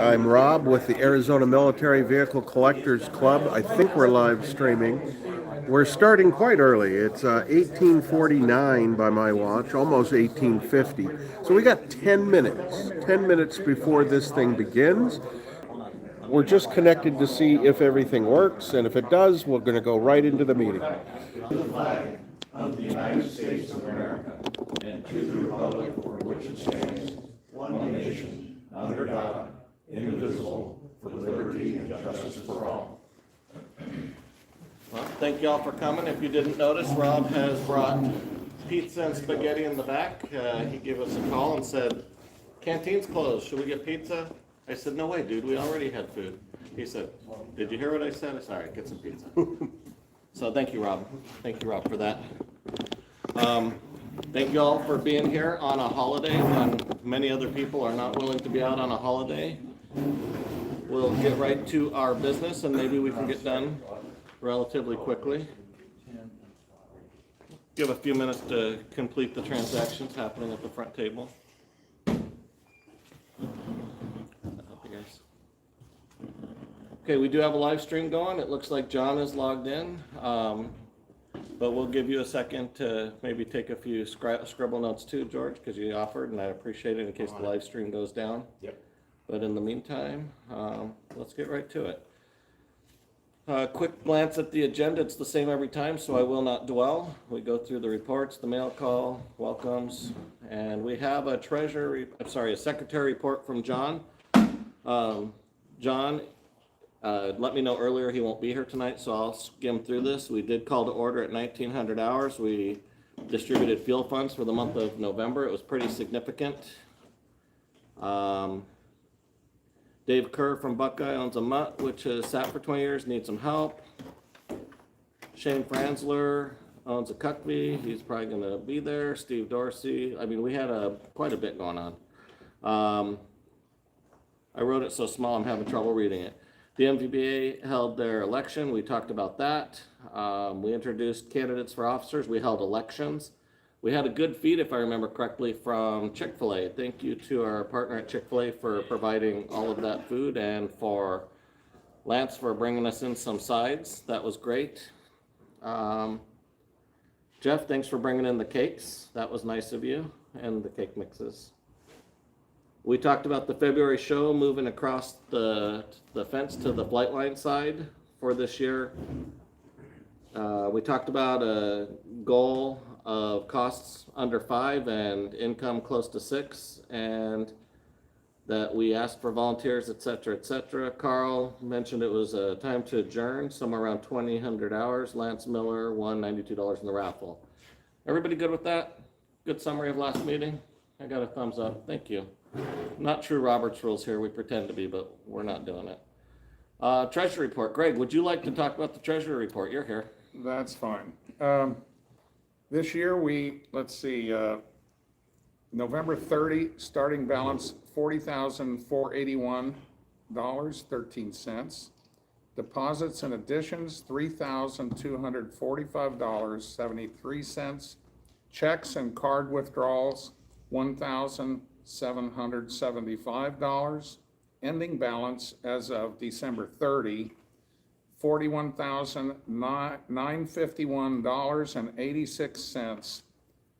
I'm Rob with the Arizona Military Vehicle Collectors Club. I think we're live streaming. We're starting quite early. It's 1849 by my watch, almost 1850. So we got 10 minutes. 10 minutes before this thing begins. We're just connected to see if everything works, and if it does, we're going to go right into the meeting. The flag of the United States of America and to the republic for which it stands, one nation, under God, indivisible, for liberty and justice for all. Well, thank you all for coming. If you didn't notice, Rob has brought pizza and spaghetti in the back. He gave us a call and said, "Canteen's closed. Should we get pizza?" I said, "No way, dude. We already had food." He said, "Did you hear what I said?" I said, "All right, get some pizza." So thank you, Rob. Thank you, Rob, for that. Thank you all for being here on a holiday when many other people are not willing to be out on a holiday. We'll get right to our business and maybe we can get done relatively quickly. Give a few minutes to complete the transactions happening at the front table. Okay, we do have a live stream going. It looks like John is logged in, but we'll give you a second to maybe take a few scribble notes too, George, because you offered, and I appreciate it in case the live stream goes down. Yep. But in the meantime, let's get right to it. Quick glance at the agenda. It's the same every time, so I will not dwell. We go through the reports, the mail call, welcomes, and we have a a secretary report from John. John let me know earlier he won't be here tonight, so I'll skim through this. We did call to order at 1900 hours. We distributed fuel funds for the month of November. It was pretty significant. Dave Kerr from Buckeye owns a mutt, which has sat for 20 years, needs some help. Shane Franzler owns a Cuckbee. He's probably going to be there. Steve Dorsey. I mean, we had quite a bit going on. I wrote it so small I'm having trouble reading it. The MVBA held their election. We talked about that. We introduced candidates for officers. We held elections. We had a good feed, if I remember correctly, from Chick-fil-A. Thank you to our partner at Chick-fil-A for providing all of that food, and for Lance for bringing us in some sides. That was great. Jeff, thanks for bringing in the cakes. That was nice of you, and the cake mixes. We talked about the February show moving across the fence to the flight line side for this year. We talked about a goal of costs under 5 and income close to 6, and that we asked for volunteers, etc., etc. Carl mentioned it was time to adjourn, somewhere around 2,000 hours. Lance Miller won $92 in the raffle. Everybody good with that? Good summary of last meeting? I got a thumbs up. Thank you. Not true Robert's rules here. We pretend to be, but we're not doing it. Treasury report. Greg, would you like to talk about the treasury report? You're here. That's fine. This year let's see, November 30, starting balance $40,481.13. Deposits and additions $3,245.73. Checks and card withdrawals $1,775. Ending balance as of December 30, $41,951.86,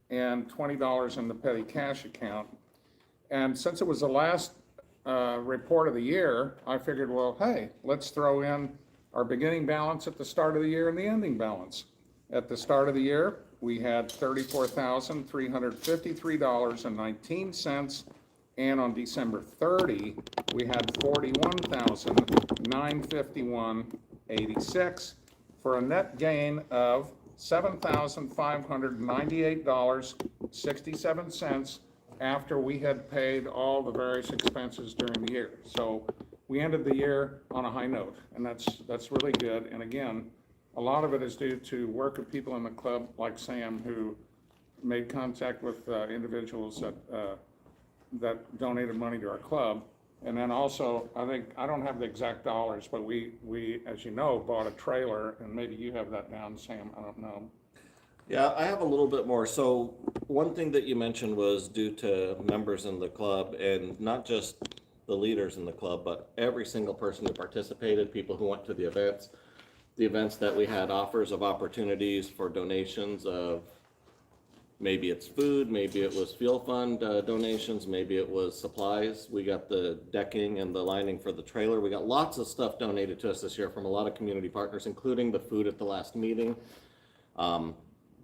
and $20 in the petty cash account. And since it was the last report of the year, I figured, well, hey, let's throw in our beginning balance at the start of the year and the ending balance. At the start of the year, we had $34,353.19, and on December 30, we had $41,951.86 for a net gain of $7,598.67 after we had paid all the various expenses during the year. So we ended the year on a high note, and that's really good. And again, a lot of it is due to work of people in the club like Sam, who made contact with individuals that donated money to our club. And then also, I don't have the exact dollars, but we, as you know, bought a trailer, and maybe you have that down, Sam, I don't know. Yeah, I have a little bit more. So one thing that you mentioned was due to members in the club, and not just the leaders in the club, but every single person who participated, people who went to the events that we had offers of opportunities for donations of, maybe it's food, maybe it was fuel fund donations, maybe it was supplies. We got the decking and the lining for the trailer. We got lots of stuff donated to us this year from a lot of community partners, including the food at the last meeting.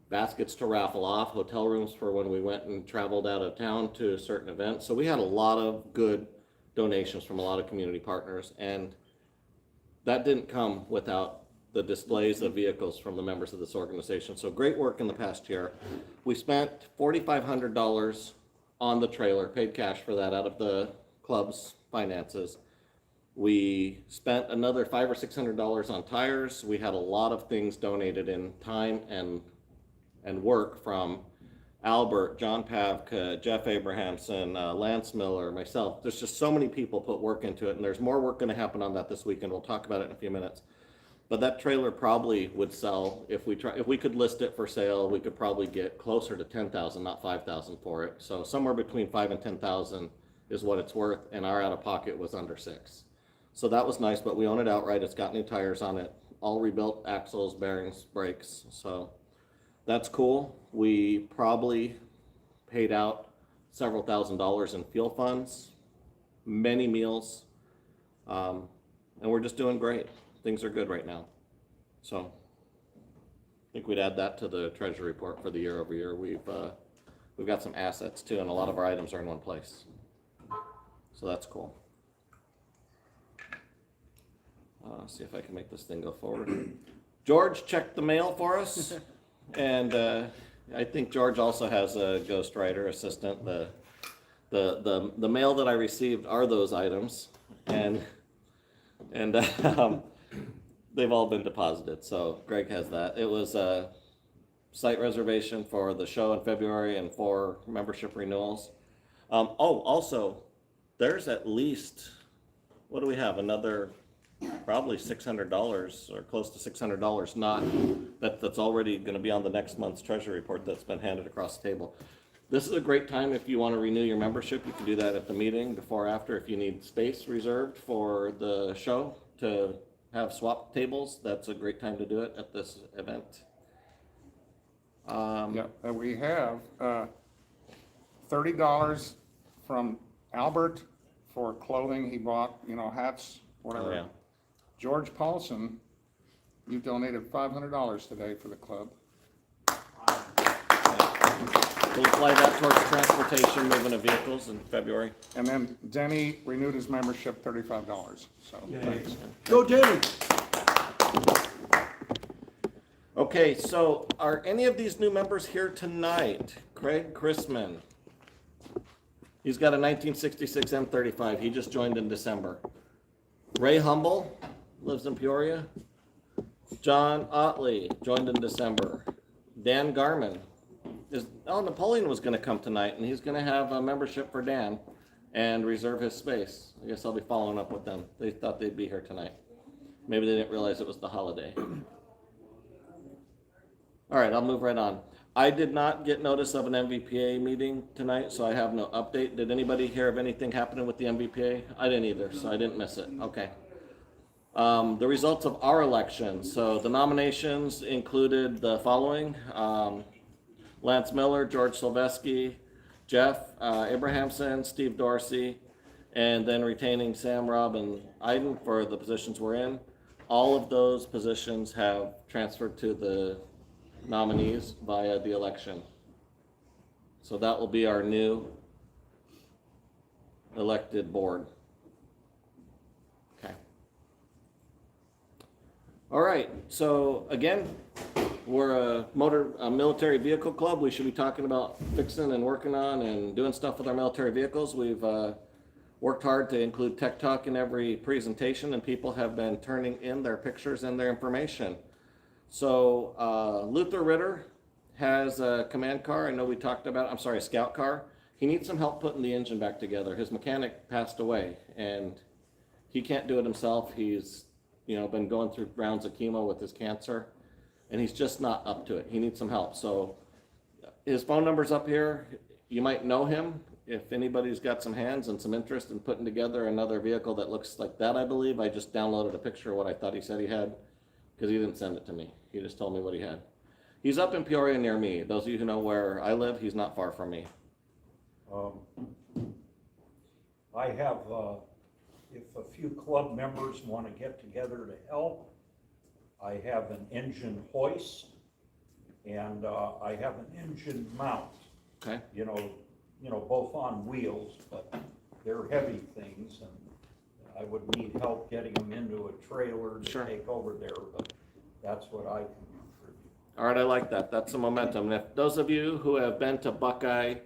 Baskets to raffle off, hotel rooms for when we went and traveled out of town to certain events. So we had a lot of good donations from a lot of community partners, and that didn't come without the displays of vehicles from the members of this organization. So great work in the past year. We spent $4,500 on the trailer, paid cash for that out of the club's finances. We spent another $500 or $600 on tires. We had a lot of things donated in time and work from Albert, John Pavka, Jeff Abrahamson, Lance Miller, myself. There's just so many people put work into it, and there's more work going to happen on that this weekend. We'll talk about it in a few minutes. But that trailer probably would sell, if we could list it for sale, we could probably get closer to 10,000, not 5,000 for it. So somewhere between 5,000 and 10,000 is what it's worth, and our out-of-pocket was under 6. So that was nice, but we own it outright. It's got new tires on it, all rebuilt axles, bearings, brakes. So that's cool. We probably paid out several $1,000s in fuel funds, many meals, and we're just doing great. Things are good right now. So I think we'd add that to the treasury report for the year over year. We've got some assets too, and a lot of our items are in one place. So that's cool. See if I can make this thing go forward. George checked the mail for us, and I think George also has a ghostwriter assistant. The mail that I received are those items, and they've all been deposited. So Greg has that. It was a site reservation for the show in February and 4 membership renewals. Also, there's at least, what do we have? Another probably $600 or close to $600 that's already going to be on the next month's treasury report that's been handed across the table. This is a great time if you want to renew your membership. You can do that at the meeting, before or after. If you need space reserved for the show to have swap tables, that's a great time to do it at this event. Yeah, and we have $30 from Albert for clothing he bought, hats, whatever. Oh, yeah. George Paulson, you donated $500 today for the club. We'll apply that towards transportation, moving of vehicles in February. And then Denny renewed his membership, $35. So thanks. Go, Jamie. Okay, so are any of these new members here tonight? Craig Chrisman. He's got a 1966 M35. He just joined in December. Ray Humble lives in Peoria. John Otley joined in December. Dan Garman. Napoleon was going to come tonight, and he's going to have a membership for Dan and reserve his space. I guess I'll be following up with them. They thought they'd be here tonight. Maybe they didn't realize it was the holiday. All right, I'll move right on. I did not get notice of an MVPA meeting tonight, so I have no update. Did anybody hear of anything happening with the MVPA? I didn't either, so I didn't miss it. Okay. The results of our election. So the nominations included the following. Lance Miller, George Silveski, Jeff Abrahamson, Steve Dorsey, and then retaining Sam, Rob, and Iden for the positions we're in. All of those positions have transferred to the nominees via the election. So that will be our new elected board. Okay. All right, so again, we're a military vehicle club. We should be talking about fixing and working on and doing stuff with our military vehicles. We've worked hard to include Tech Talk in every presentation, and people have been turning in their pictures and their information. So Luther Ritter has a command car. I know we talked about, a scout car. He needs some help putting the engine back together. His mechanic passed away, and he can't do it himself. He's been going through rounds of chemo with his cancer, and he's just not up to it. He needs some help. So his phone number's up here. You might know him. if anybody's got some hands and some interest in putting together another vehicle that looks like that, I believe, I just downloaded a picture of what I thought he said he had, because he didn't send it to me. He just told me what he had. He's up in Peoria near me. Those of you who know where I live, he's not far from me. I have, if a few club members want to get together to help, I have an engine hoist and I have an engine mount. Okay. You know, both on wheels, but they're heavy things, and I would need help getting them into a trailer to Sure. take over there, but that's what I can contribute. All right, I like that. That's the momentum. And if those of you who have been to Buckeye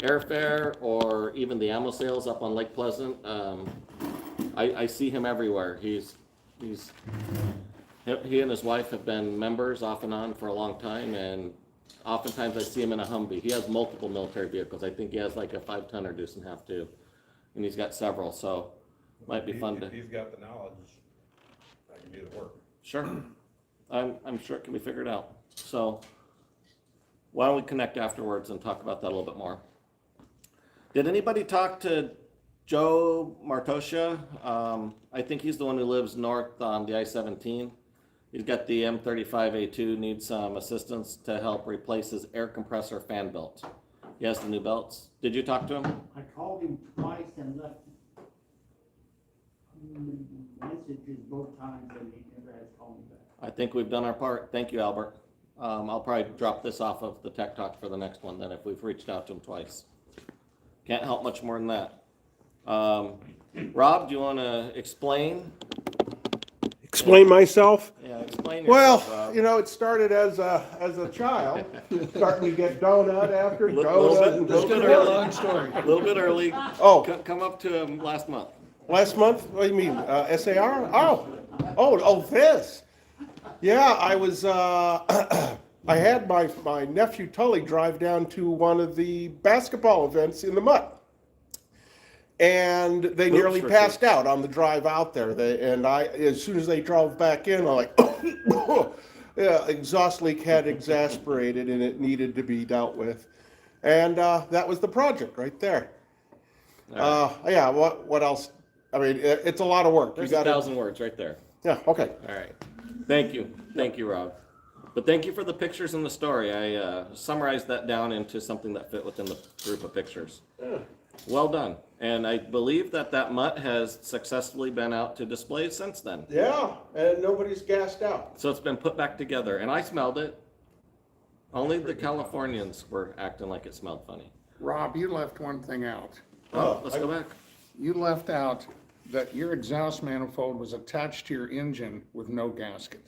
Airfair or even the ammo sales up on Lake Pleasant, I see him everywhere. He and his wife have been members off and on for a long time, and oftentimes I see him in a Humvee. He has multiple military vehicles. I think he has like a 5-tonner deuce and half too, and he's got several. So might be fun to. If he's got the knowledge, I can do the work. Sure, I'm sure it can be figured out. So why don't we connect afterwards and talk about that a little bit more? Did anybody talk to Joe Martosha? I think he's the one who lives north on the I-17. He's got the M35A2, needs some assistance to help replace his air compressor fan belt. He has the new belts. Did you talk to him? I called him twice and left messages both times, and he never has called me back. I think we've done our part. Thank you, Albert. I'll probably drop this off of the Tech Talk for the next one then if we've reached out to him twice. Can't help much more than that. Rob, do you want to explain? Explain myself? Yeah, explain Well, yourself, Rob. you know, it started as a child, starting to get donut after Little donut. bit- and little bit donut. early. Long story. A little bit early. Oh, Come up to him last month. last month? What do you mean, SAR? Oh, this. Yeah, I was, I had my nephew Tully drive down to one of the basketball events in the mud. And they nearly for passed kids. out on the drive out there. As soon as they drove back in, I'm like, yeah, exhaust leak had exasperated and it needed to be dealt with. And that was the project right there. Yeah, what else? I mean, it's a lot of work. There's You gotta, 1,000 words right there. yeah, okay. All right. Thank you, Rob. But thank you for the pictures and the story. I summarized that down into something that fit within the group of pictures. Yeah. Well done. And I believe that mutt has successfully been out to display since then. Yeah, and nobody's gassed out. So it's been put back together, and I smelled it. Only the Californians were acting like it smelled funny. Rob, you left one thing out. Let's go back. You left out that your exhaust manifold was attached to your engine with no gasket.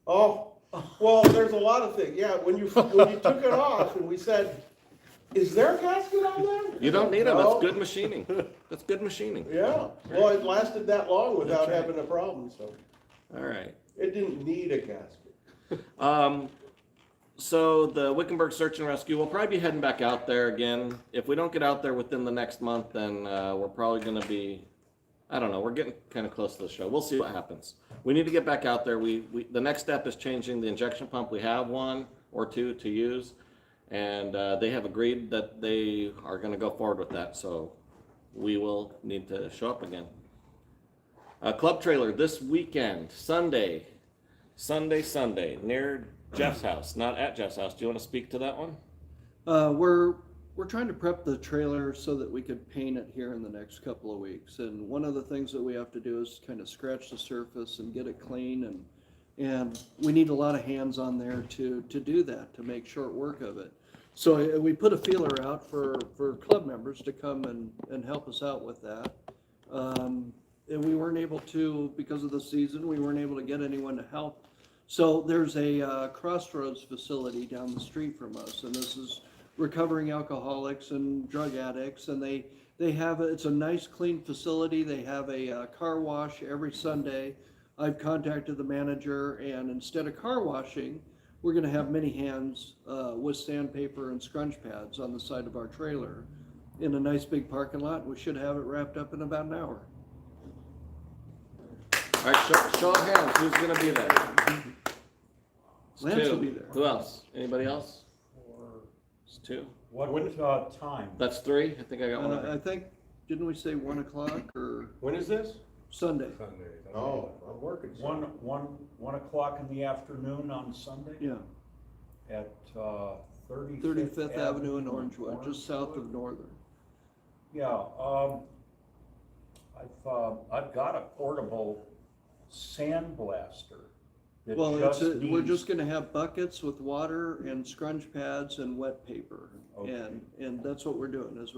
Oh, well, there's a lot of things. Yeah, when you took it off and we said, is there a gasket on there? You don't need them. No. It's good machining. That's good machining. Yeah, well, it lasted that long without having a problem, so All right. it didn't need a gasket. So the Wickenburg Search and Rescue, we'll probably be heading back out there again. If we don't get out there within the next month, then we're probably going to be, I don't know, we're getting kind of close to the show. We'll see what happens. We need to get back out there. The next step is changing the injection pump. We have one or two to use, and they have agreed that they are going to go forward with that. So we will need to show up again. Club trailer this weekend, Sunday, near Jeff's house, not at Jeff's house. Do you want to speak to that one? We're trying to prep the trailer so that we could paint it here in the next couple of weeks. And one of the things that we have to do is kind of scratch the surface and get it clean, and we need a lot of hands on there to do that, to make short work of it. So we put a feeler out for club members to come and help us out with that. And we weren't able to, because of the season, we weren't able to get anyone to help. So there's a Crossroads facility down the street from us, and this is recovering alcoholics and drug addicts, and they have it's a nice clean facility. They have a car wash every Sunday. I've contacted the manager, and instead of car washing, we're going to have many hands with sandpaper and scrunch pads on the side of our trailer in a nice big parking lot. We should have it wrapped up in about an hour. All right, show of hands. Who's going to be there? It's Lance two. will be there. Who else? Anybody else? It's two. What, time? That's 3? I think I got one. I think, didn't we say 1 o'clock or When is this? Sunday? Sunday. Oh, I'm working. One o'clock in the afternoon on Sunday Yeah, at, 35th 35th Avenue in Orangewood, just south of Northern. Yeah, I've got a portable sand blaster that Well, we're needs- just gonna have buckets with water and scrunch pads and wet paper. Okay. And that's what we're doing, is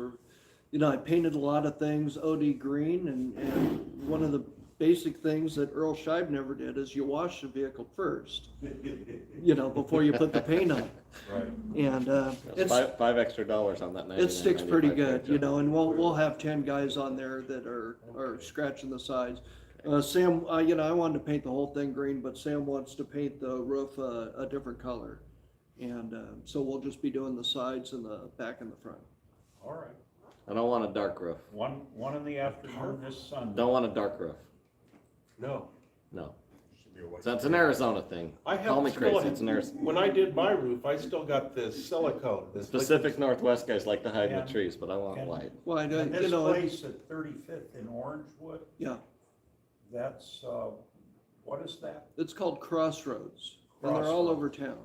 I painted a lot of things OD green, and one of the basic things that Earl Scheib never did is you wash the vehicle first, before you put the paint on. Right. And, That's five extra dollars on that. it sticks pretty 99.95 good, and we'll have 10 guys on there that are scratching the sides. Sam, I wanted to paint the whole thing green, but Sam wants to paint the roof a different color. And so we'll just be doing the sides and the back and the front. All right. I don't want a dark roof. One in the afternoon this Sunday. Don't want a dark roof. No. No. Should be a white. That's an Arizona thing. I have Call me still crazy. It's an Arizona. When I did my roof, I still got this silicone. This Pacific Northwest guys like to hide in the And- trees, but I want and- white. Well, And this place at 35th in Orangewood, yeah, that's, what is that? it's called Crossroads, and they're all over town.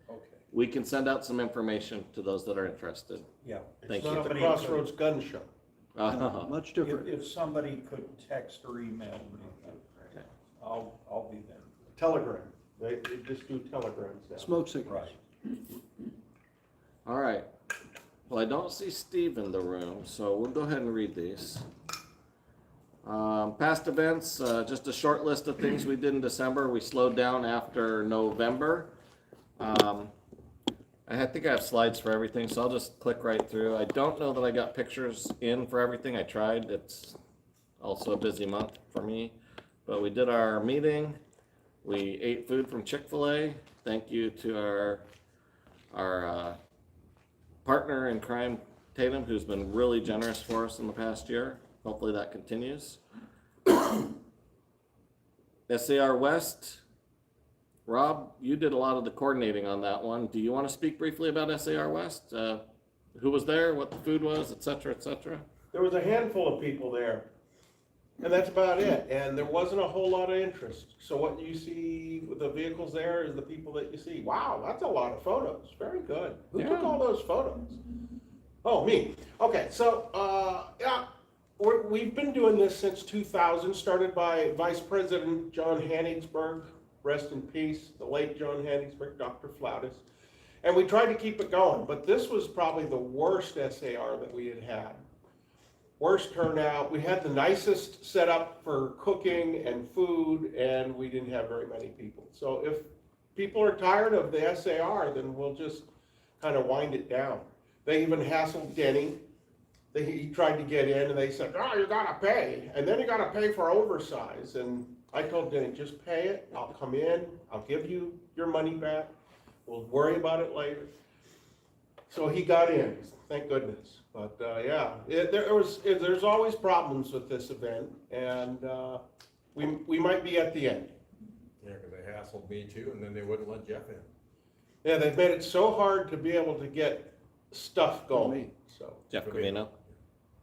Okay, We can send out some information to those that are interested. yeah. Thank It's you. not the Somebody Crossroads Gun Show. Much If, different. if somebody could text or email me, I'll be there. Telegram. They just do telegrams now. Smoke signals. Right. All right. Well, I don't see Steve in the room, so we'll go ahead and read these. Past events, just a short list of things we did in December. We slowed down after November. I think I have slides for everything, so I'll just click right through. I don't know that I got pictures in for everything. I tried. It's also a busy month for me. But we did our meeting. We ate food from Chick-fil-A. Thank you to our partner in crime, Tatum, who's been really generous for us in the past year. Hopefully that continues. SAR West, Rob, you did a lot of the coordinating on that one. Do you want to speak briefly about SAR West? Who was there, what the food was, et cetera, et cetera? There was a handful of people there, and that's about it. And there wasn't a whole lot of interest. So what you see with the vehicles there is the people that you see. Wow, that's a lot of photos. Very good. Who took Yeah. all those photos? Oh, me. Okay, so yeah, we've been doing this since 2000. Started by Vice President John Hanningsberg, rest in peace, the late John Hanningsberg, Dr. Flautis. And we tried to keep it going, but this was probably the worst SAR that we had had. Worst turnout. We had the nicest setup for cooking and food, and we didn't have very many people. So if people are tired of the SAR, then we'll just kind of wind it down. They even hassled Denny. He tried to get in, and they said, "Oh, you gotta pay, and then you gotta pay for oversize." And I told Denny, "Just pay it. I'll come in. I'll give you your money back. We'll worry about it later." So he got in, thank goodness. But yeah, there's always problems with this event, and we might be at the end. Yeah, because they hassled me too, and then they wouldn't let Jeff in. Yeah, they've made it so hard to be able to get stuff going. So, Jeff Covino.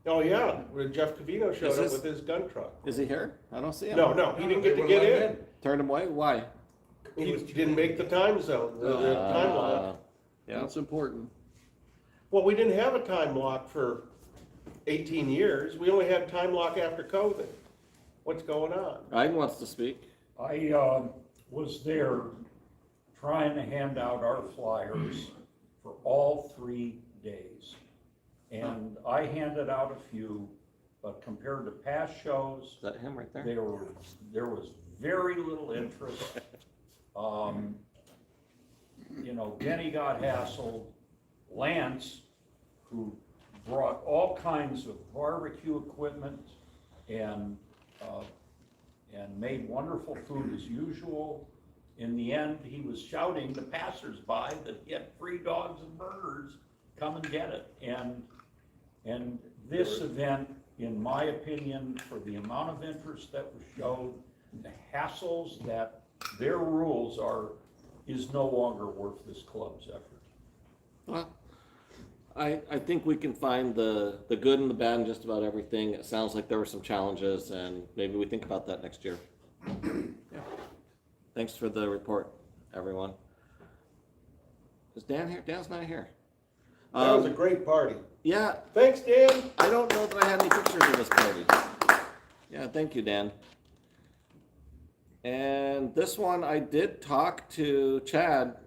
oh yeah, when Jeff Covino showed Is up this- with his gun truck. Is he here? I don't see him. No, he didn't get to They get wouldn't let in. Turned him away? Why? He didn't make the time zone, the time lock. Yeah. That's important. Well, we didn't have a time lock for 18 years. We only had time lock after COVID. What's going on? Iden wants to speak. I was there trying to hand out our flyers for all 3 days. And I handed out a few, but compared to past shows, Is that him right there? there was very little interest. Denny got hassled. Lance, who brought all kinds of barbecue equipment and made wonderful food as usual. In the end, he was shouting to passersby that he had free dogs and burgers, come and get it. And this event, in my opinion, for the amount of interest that was showed, the hassles that their rules are, is no longer worth this club's effort. Well, I think we can find the good and the bad in just about everything. It sounds like there were some challenges, and maybe we think about that next year. Yeah. Thanks for the report, everyone. Is Dan here? Dan's not here. That was a great party. Yeah, Thanks, Dan. I don't know that I had any pictures of this party. Yeah, thank you, Dan. And this one, I did talk to Chad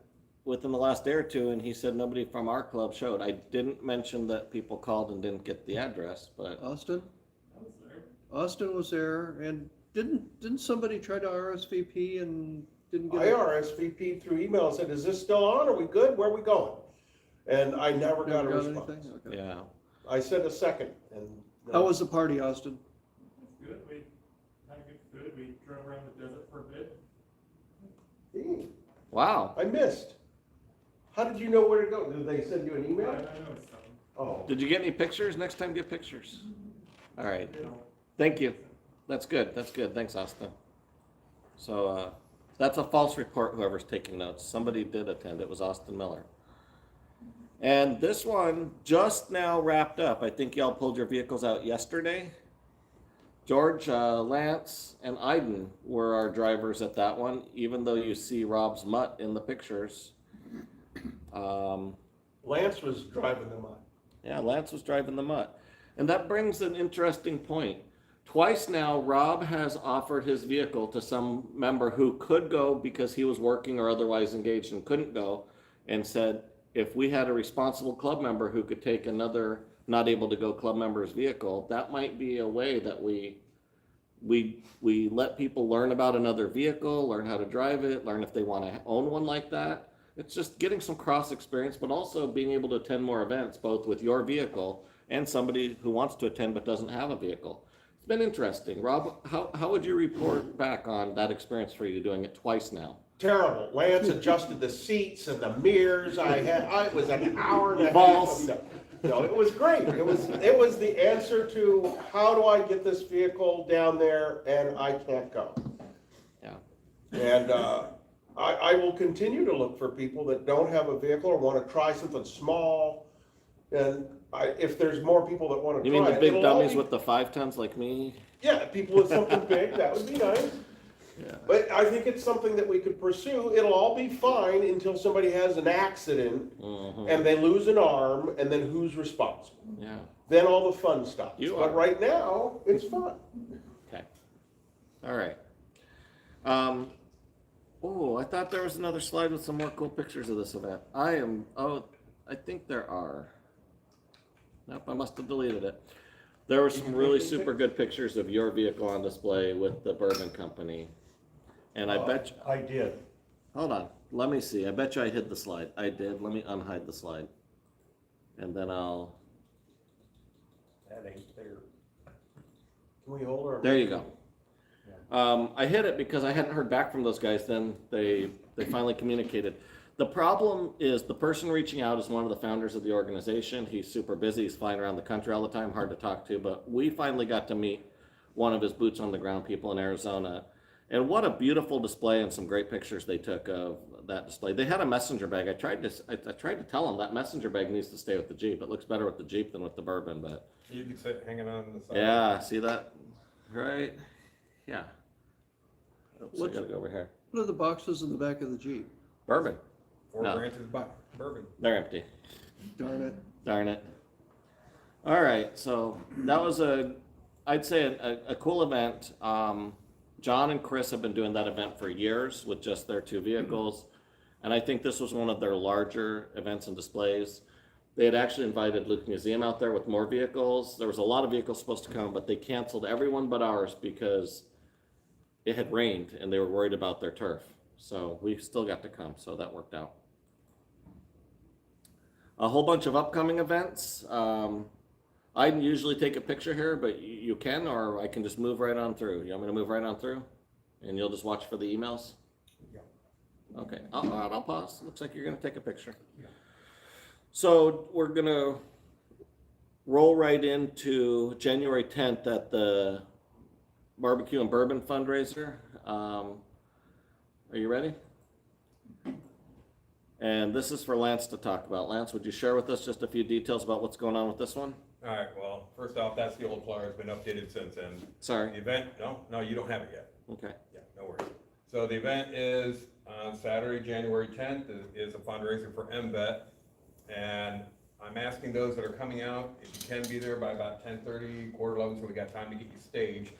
within the last day or two, and he said nobody from our club showed. I didn't mention that people called and didn't get the address, but Austin? Austin was there, and didn't somebody try to RSVP and didn't get I it? RSVP'd through email and said, is this still on? Are we good? Where are we going? And I never got a Never got response. anything? Okay. yeah. I sent a second and. How was the party, Austin? It's good. We had good food. We drove around the desert for a bit. Hey, Wow. I missed. How did you know where to go? Did they send you an I email? know it's something. Oh. Did you get any pictures? Next time, get pictures. All right. You know, Thank you. That's good. That's good. Thanks, Austin. So that's a false report, whoever's taking notes. Somebody did attend. It was Austin Miller. And this one just now wrapped up. I think y'all pulled your vehicles out yesterday. George, Lance, and Iden were our drivers at that one, even though you see Rob's mutt in the pictures. Lance was driving them on. Yeah, Lance was driving the mutt. And that brings an interesting point. Twice now, Rob has offered his vehicle to some member who could go because he was working or otherwise engaged and couldn't go, and said, if we had a responsible club member who could take another not able to go club member's vehicle, that might be a way that we let people learn about another vehicle, learn how to drive it, learn if they want to own one like that. It's just getting some cross experience, but also being able to attend more events, both with your vehicle and somebody who wants to attend but doesn't have a vehicle. It's been interesting. Rob, how would you report back on that experience for you doing it twice now? Terrible. Lance adjusted the seats and the mirrors. It was an hour and a half. False. No, it was great. It was the answer to how do I get this vehicle down there and I can't go. Yeah. And I will continue to look for people that don't have a vehicle or want to try something small. And if there's more people that want to You try mean the it, big it'll all dummies be- with the 5 tons like me? Yeah, people with something big, that would be nice. Yeah. But I think it's something that we could pursue. It'll all be fine until somebody has an accident Mhm. and they lose an arm, and then who's responsible? Yeah. Then all the fun stops. You But are. right now, it's fun. Okay. All right. Oh, I thought there was another slide with some more cool pictures of this event. I think there are. Nope, I must have deleted it. There were some really super good pictures of your vehicle on display with the Bourbon Company. And I bet you, I did. hold on, let me see. I bet you I hid the slide. I did. Let me unhide the slide. And then I'll, That ain't there. Can we hold our? there you go. I hid it because I hadn't heard back from those guys. Then they finally communicated. The problem is the person reaching out is one of the founders of the organization. He's super busy. He's flying around the country all the time, hard to talk to. But we finally got to meet one of his boots on the ground people in Arizona. And what a beautiful display and some great pictures they took of that display. They had a messenger bag. I tried to tell them that messenger bag needs to stay with the Jeep. It looks better with the Jeep than with the Bourbon, but You can sit hanging on the side. yeah, see that? Right? Yeah. Oops, I What- gotta go over here. What are the boxes in the back of the Jeep? Bourbon. 4 No. branches by bourbon. They're empty. Darn it. Darn it. All right, so that was I'd say a cool event. John and Chris have been doing that event for years with just their 2 vehicles. And I think this was one of their larger events and displays. They had actually invited Luke Museum out there with more vehicles. There was a lot of vehicles supposed to come, but they canceled everyone but ours because it had rained and they were worried about their turf. So we still got to come, so that worked out. A whole bunch of upcoming events. I usually take a picture here, but you can, or I can just move right on through. You want me to move right on through? And you'll just watch for the emails? Yeah. Okay, I'll pause. Looks like you're gonna take a picture. So we're gonna roll right into January 10th at the Barbecue and Bourbon fundraiser. Are you ready? And this is for Lance to talk about. Lance, would you share with us just a few details about what's going on with this one? All right, well, first off, that's the old flyer, it's been updated since then. The Sorry. event, no, you don't have it yet. Okay. Yeah, no worries. So the event is on Saturday, January 10th, is a fundraiser for MVET. And I'm asking those that are coming out, if you can be there by about 10:30, quarter 11, so we got time to get you staged.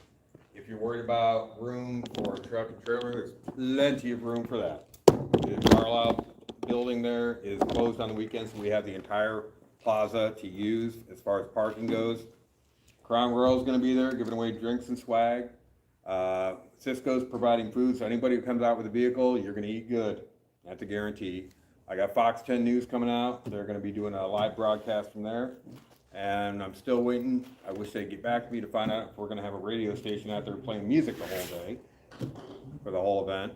If you're worried about room for a truck and trailer, there's plenty of room for that. The Carlisle building there is closed on the weekends, so we have the entire plaza to use as far as parking goes. Crown Royal's gonna be there, giving away drinks and swag. Cisco's providing food, so anybody who comes out with a vehicle, you're gonna eat good. That's a guarantee. I got Fox 10 News coming out. They're gonna be doing a live broadcast from there. And I'm still waiting. I wish they'd get back to me to find out if we're gonna have a radio station out there playing music the whole day for the whole event.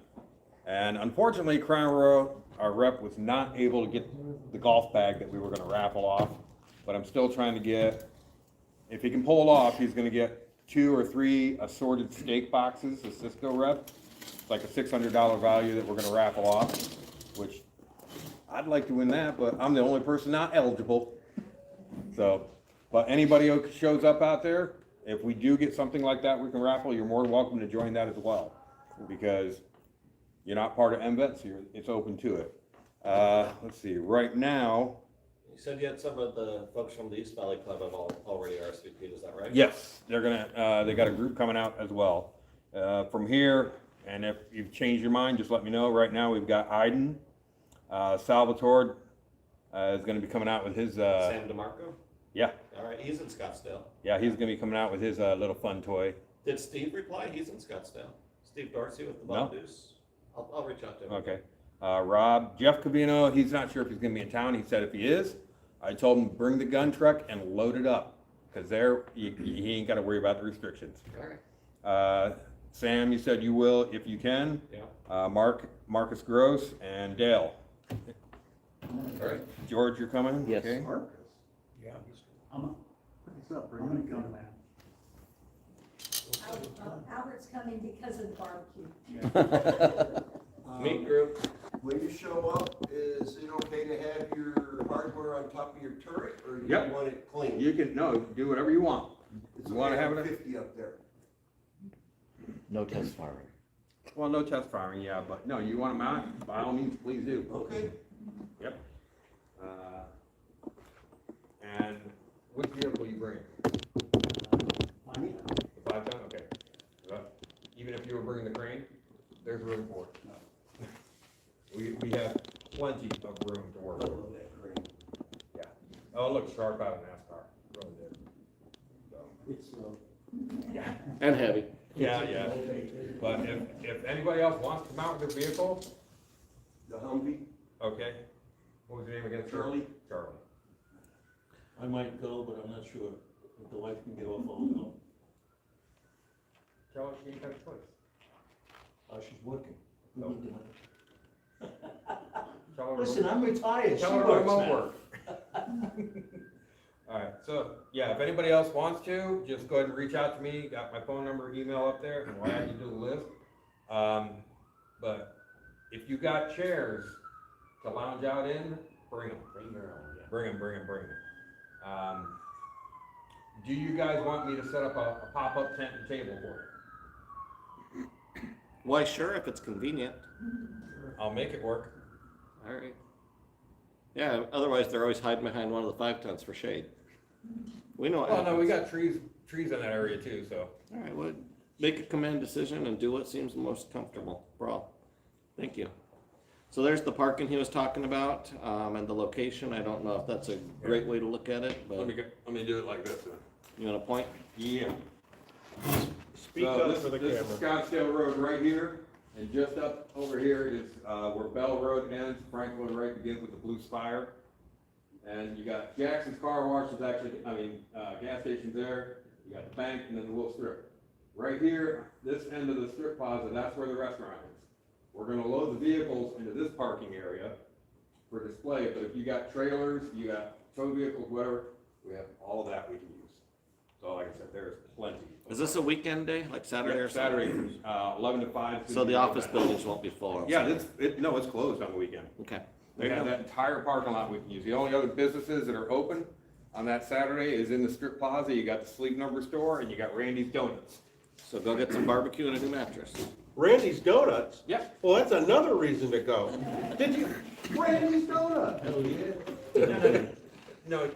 And unfortunately, Crown Royal, our rep, was not able to get the golf bag that we were gonna raffle off. But I'm still trying to get, if he can pull it off, he's gonna get 2 or 3 assorted steak boxes, the Cisco rep. It's like a $600 value that we're gonna raffle off, which I'd like to win that, but I'm the only person not eligible. So, but anybody who shows up out there, if we do get something like that we can raffle, you're more than welcome to join that as well. Because you're not part of MVET, so it's open to it. Let's see, right now, You said you had some of the folks from the East Valley Club have already RSVP'd, is that right? yes, they're gonna, they got a group coming out as well. From here, and if you've changed your mind, just let me know. Right now, we've got Iden, Salvatore, is gonna be coming out with his, Sam DeMarco? yeah, All right, he's in Scottsdale. yeah, he's gonna be coming out with his, little fun toy. Did Steve reply? He's in Scottsdale. Steve Dorsey with the No. Bob Deuce? I'll reach out to him. Okay. Rob, Jeff Cavino, he's not sure if he's gonna be in town. He said if he is, I told him bring the gun truck and load it up. Cause there, he ain't gotta worry about the restrictions. All right. Sam, you said you will if you can. Yeah. Marcus Gross and Dale. All right. George, you're coming? Yes. Okay. Yeah, he's I'm gonna go to that. Albert's coming because of the barbecue. Meet group. When you show up, is it okay to have your hardware on top of your turret, or do you Yep. want it clean? You can, no, do whatever you want. It's You wanna okay have to it? 50 up there. No test firing. Well, no test firing, yeah, but no, you wanna mount it, by all means, please do. Okay. Yep. And which vehicle you bring? Fine. The 5-ton, okay. Even if you were bringing the crane, there's room for it. We have plenty of room to work with. Yeah. Oh, it looks sharp out of NASCAR, really did. So, It's, And heavy. yeah, yeah. But if anybody else wants to mount their vehicle, The Humvee? okay. What was the name again? sir? Charlie. Charlie. I might go, but I'm not sure if the wife can get off, I'll go. Charlie, she ain't got a choice. She's working. No. Tell her- Listen, I'm retired, she Tell her works remote now. work. All right, so, yeah, if anybody else wants to, just go ahead and reach out to me, got my phone number, email up there, and we'll add you to the list. But if you got chairs to lounge out in, bring them. Bring them. Do you guys want me to set up a pop-up tent and table for you? Why, sure, if it's convenient. I'll make it work. All right. Yeah, otherwise they're always hiding behind one of the 5-tons for shade. We know what Well, no, we happens. got trees in that area too, so. All right, well, make a command decision and do what seems most comfortable for all. Thank you. So there's the parking he was talking about, and the location. I don't know if that's a great way to look at it, but Let me do it like this then. you want to point? Yeah. Speak So up this- for the This is Scottsdale Road right here, and just up over here is, where Bell Road ends, Franklin right begins with the blue spire. And you got Jackson's Car Wash is actually, gas station's there, you got the bank, and then the little strip. Right here, this end of the strip plaza, that's where the restaurant is. We're gonna load the vehicles into this parking area for display, but if you got trailers, you got tow vehicles, whatever, we have all of that we can use. So like I said, there's plenty. Is this a weekend day, like Saturday or Saturday, something? from 11 to 5. So the office buildings won't be full? on Yeah, Saturday. it's closed on the weekend. Okay. They have that entire parking lot we can use. The only other businesses that are open on that Saturday is in the Strip Plaza. You got the Sleep Number store and you got Randy's Donuts. So go get some barbecue and a new mattress. Randy's Donuts? Yep. Well, that's another reason to go. Did you? Randy's Donuts. No,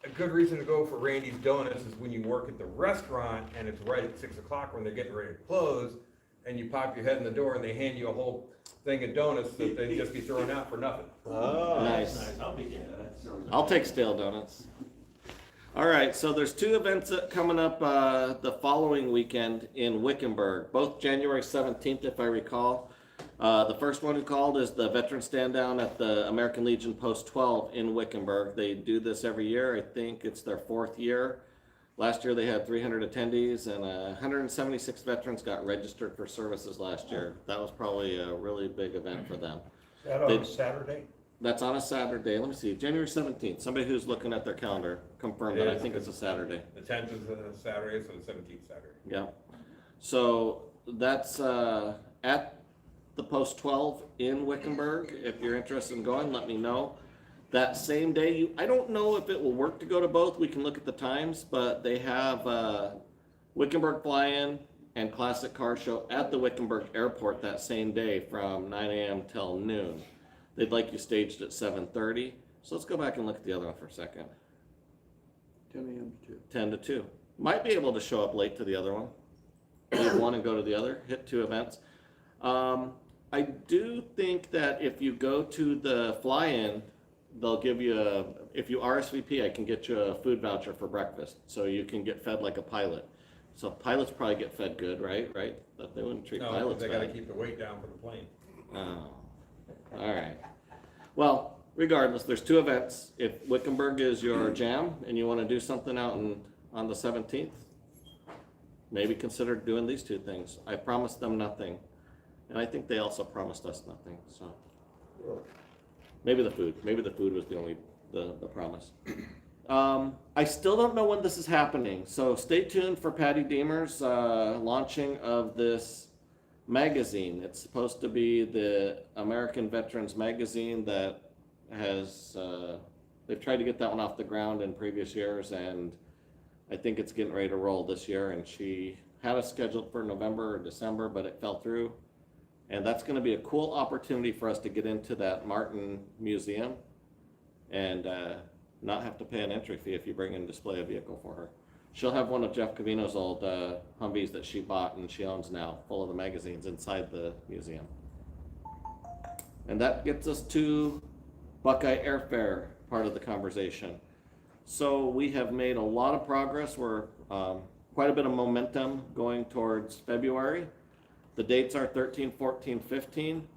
a good reason to go for Randy's Donuts is when you work at the restaurant and it's right at 6 o'clock when they're getting ready to close, and you pop your head in the door and they hand you a whole thing of donuts that they'd just be throwing out for nothing. Oh. Nice. I'll be there, that's. I'll take stale donuts. All right, so there's two events coming up the following weekend in Wickenburg, both January 17th, if I recall. The first one who called is the Veteran Stand Down at the American Legion Post 12 in Wickenburg. They do this every year. I think it's their 4th year. Last year they had 300 attendees and 176 veterans got registered for services last year. That was probably a really big event for them. Is that on a Saturday? That's on a Saturday. Let me see, January 17th. Somebody who's looking at their calendar confirmed It that. I is. think it's a Saturday. The 10th is a Saturday, so the 17th Saturday. Yeah. So that's at the Post 12 in Wickenburg. If you're interested in going, let me know. That same day, I don't know if it will work to go to both. We can look at the times, but they have Wickenburg Fly-In and Classic Car Show at the Wickenburg Airport that same day from 9 a.m. till noon. They'd like you staged at 7:30. So let's go back and look at the other one for a second. 10 a.m. to 2. 10 to 2. Might be able to show up late to the other one. Leave one and go to the other. Hit 2 events. I do think that if you go to the fly-in, they'll give you if you RSVP, I can get you a food voucher for breakfast. So you can get fed like a pilot. So pilots probably get fed good, right? But they wouldn't treat No, pilots they gotta bad. keep the weight down for the plane. Oh, all right. Well, regardless, there's 2 events. If Wickenburg is your jam and you want to do something out on the 17th, maybe consider doing these 2 things. I promised them nothing, and I think they also promised us nothing. So maybe the food. Maybe the food was the only the promise. I still don't know when this is happening, so stay tuned for Patty Deemer's launching of this magazine. It's supposed to be the American Veterans magazine that has they've tried to get that one off the ground in previous years, and I think it's getting ready to roll this year. And she had us scheduled for November or December, but it fell through. And that's going to be a cool opportunity for us to get into that Martin Museum and not have to pay an entry fee if you bring and display a vehicle for her. She'll have one of Jeff Cavino's old Humvees that she bought and she owns now, full of the magazines inside the museum. And that gets us to Buckeye Airfare part of the conversation. So we have made a lot of progress. We're quite a bit of momentum going towards February. The dates are 13, 14, 15.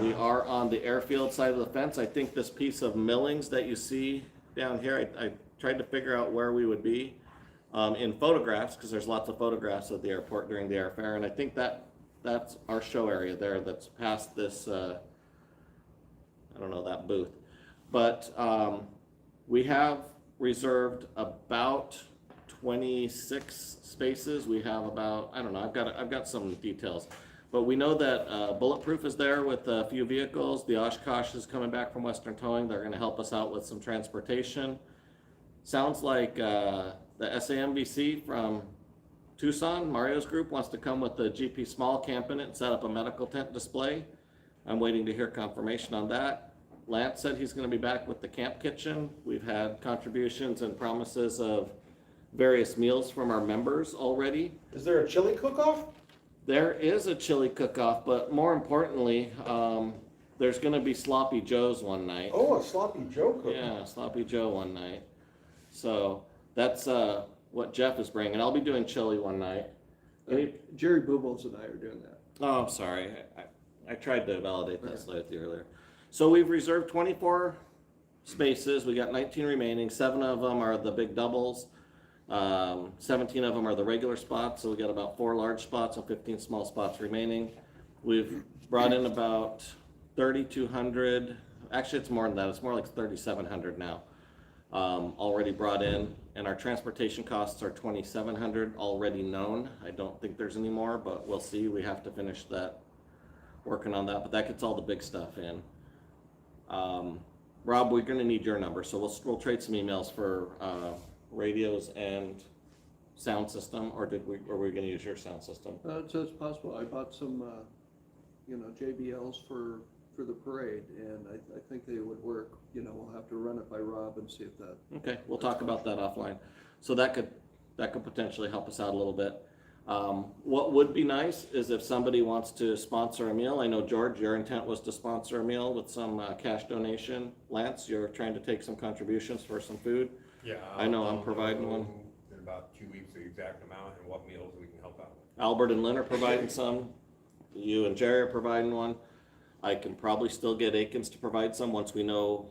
We are on the airfield side of the fence. I think this piece of millings that you see down here, I tried to figure out where we would be in photographs, because there's lots of photographs of the airport during the airfare, and I think that's our show area there that's past this, I don't know, that booth. But we have reserved about 26 spaces. We have about, I don't know, I've got some details. But we know that Bulletproof is there with a few vehicles. The Oshkosh is coming back from Western Towing. They're going to help us out with some transportation. Sounds like the AMVCC from Tucson, Mario's group, wants to come with the GP Small camp in it and set up a medical tent display. I'm waiting to hear confirmation on that. Lance said he's going to be back with the camp kitchen. We've had contributions and promises of various meals from our members already. Is there a chili cook-off? There is a chili cook-off, but more importantly, there's going to be Sloppy Joe's one night. Oh, a sloppy Joe cook-off. Yeah, Sloppy Joe one night. So that's what Jeff is bringing. I'll be doing chili one night. Jerry Boobles and I are doing that. Oh, I'm sorry. I tried to validate that slide with you earlier. So we've reserved 24 spaces. We got 19 remaining. 7 of them are the big doubles. 17 of them are the regular spots, so we got about 4 large spots and 15 small spots remaining. We've brought in about 3,200, actually it's more than that, it's more like 3,700 now, already brought in, and our transportation costs are 2,700 already known. I don't think there's any more, but we'll see. We have to finish that, working on that, but that gets all the big stuff in. Rob, we're gonna need your number, so we'll trade some emails for, radios and sound system, or were we gonna use your sound system? So it's possible. I bought some, JBLs for the parade, and I think they would work. We'll have to run it by Rob and see if that. Okay, we'll talk about that offline. So that could potentially help us out a little bit. What would be nice is if somebody wants to sponsor a meal. I know, George, your intent was to sponsor a meal with some cash donation. Lance, you're trying to take some contributions for some food. Yeah. I know I'm I'll providing know one. In about 2 weeks, the exact amount and what meals we can help out with. Albert and Lynn are providing some. You and Jerry are providing one. I can probably still get Akins to provide some once we know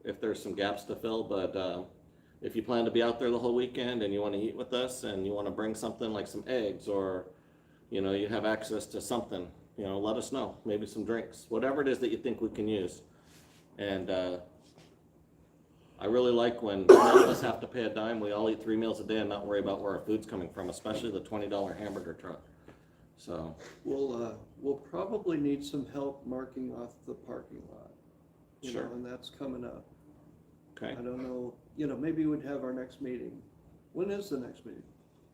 if there's some gaps to fill, but if you plan to be out there the whole weekend and you want to eat with us and you want to bring something like some eggs, or you have access to something, let us know. Maybe some drinks, whatever it is that you think we can use. And I really like when none of us have to pay a dime. We all eat 3 meals a day and not worry about where our food's coming from, especially the $20 hamburger truck. So We'll probably need some help marking off the parking lot. Sure. And that's coming up. okay, I don't know, maybe we'd have our next meeting. When is the next meeting?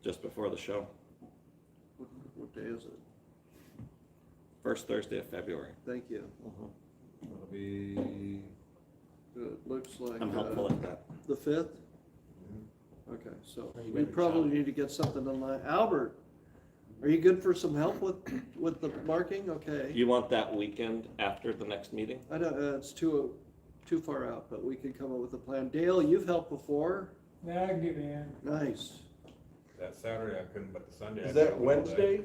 just before the show, What day is it? first Thursday of February. Thank you. It'll be, It looks like. I'm helpful at that. The 5th? Okay, so You we better probably tell. need to get something online. Albert, are you good for some help with the marking? Okay. You want that weekend after the next meeting? I don't, it's too far out, but we could come up with a plan. Dale, you've helped before. Yeah, I can get in. Nice. that Saturday I couldn't, but the Sunday. I Is could that all day. Wednesday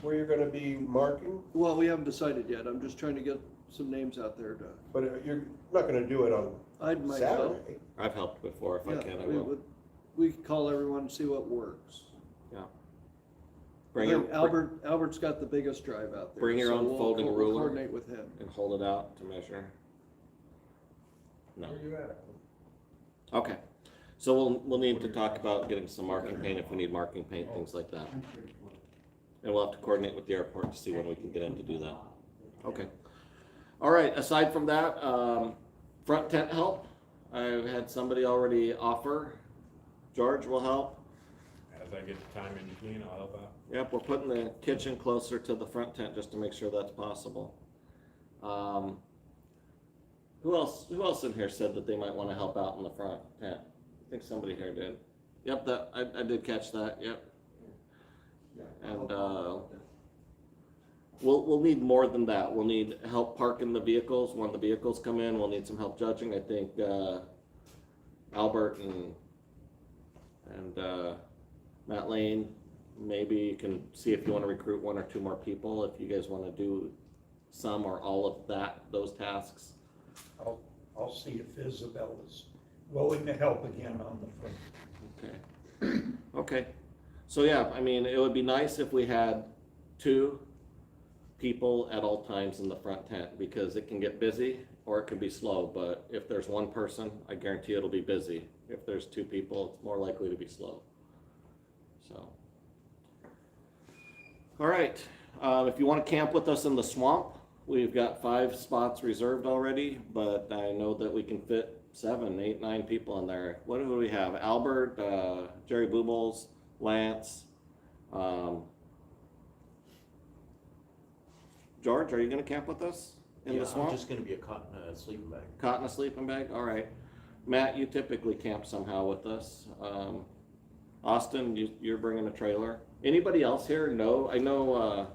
where you're gonna be marking? Well, we haven't decided yet. I'm just trying to get some names out there to, But you're not gonna do it on I might help. Saturday. I've helped before. If I can, I we will. would, we could call everyone and see what works. Bring I think your, Albert's got the biggest drive out there. Bring your so own folding we'll ruler. coordinate with him. and hold it out to measure. No. Where you at? Okay. So we'll need to talk about getting some marking paint if we need marking paint, things like that. And we'll have to coordinate with the airport to see when we can get in to do that. Okay. All right, aside from that, front tent help. I've had somebody already offer. George will help. As I get the time in between, I'll help out. Yep, we're putting the kitchen closer to the front tent just to make sure that's possible. Who else in here said that they might want to help out in the front tent? I think somebody here did. Yep, I did catch that, yep. And we'll need more than that. We'll need help parking the vehicles when the vehicles come in. We'll need some help judging. I think Albert and Matt Lane, maybe you can see if you want to recruit 1 or 2 more people, if you guys want to do some or all of those tasks. I'll see if Isabel is willing to help again on the front. Okay. Okay. So yeah, I mean, it would be nice if we had 2 people at all times in the front tent, because it can get busy or it can be slow. But if there's 1 person, I guarantee it'll be busy. If there's 2 people, it's more likely to be slow. So, all right. If you want to camp with us in the swamp, we've got 5 spots reserved already, but I know that we can fit 7, 8, 9 people in there. What do we have? Albert, Jerry Boobles, Lance. George, are you going to camp with us in the swamp? I'm just gonna be a cotton sleeping bag. Caught in a sleeping bag? All right. Matt, you typically camp somehow with us. Austin, you're bringing a trailer. Anybody else here? No. I know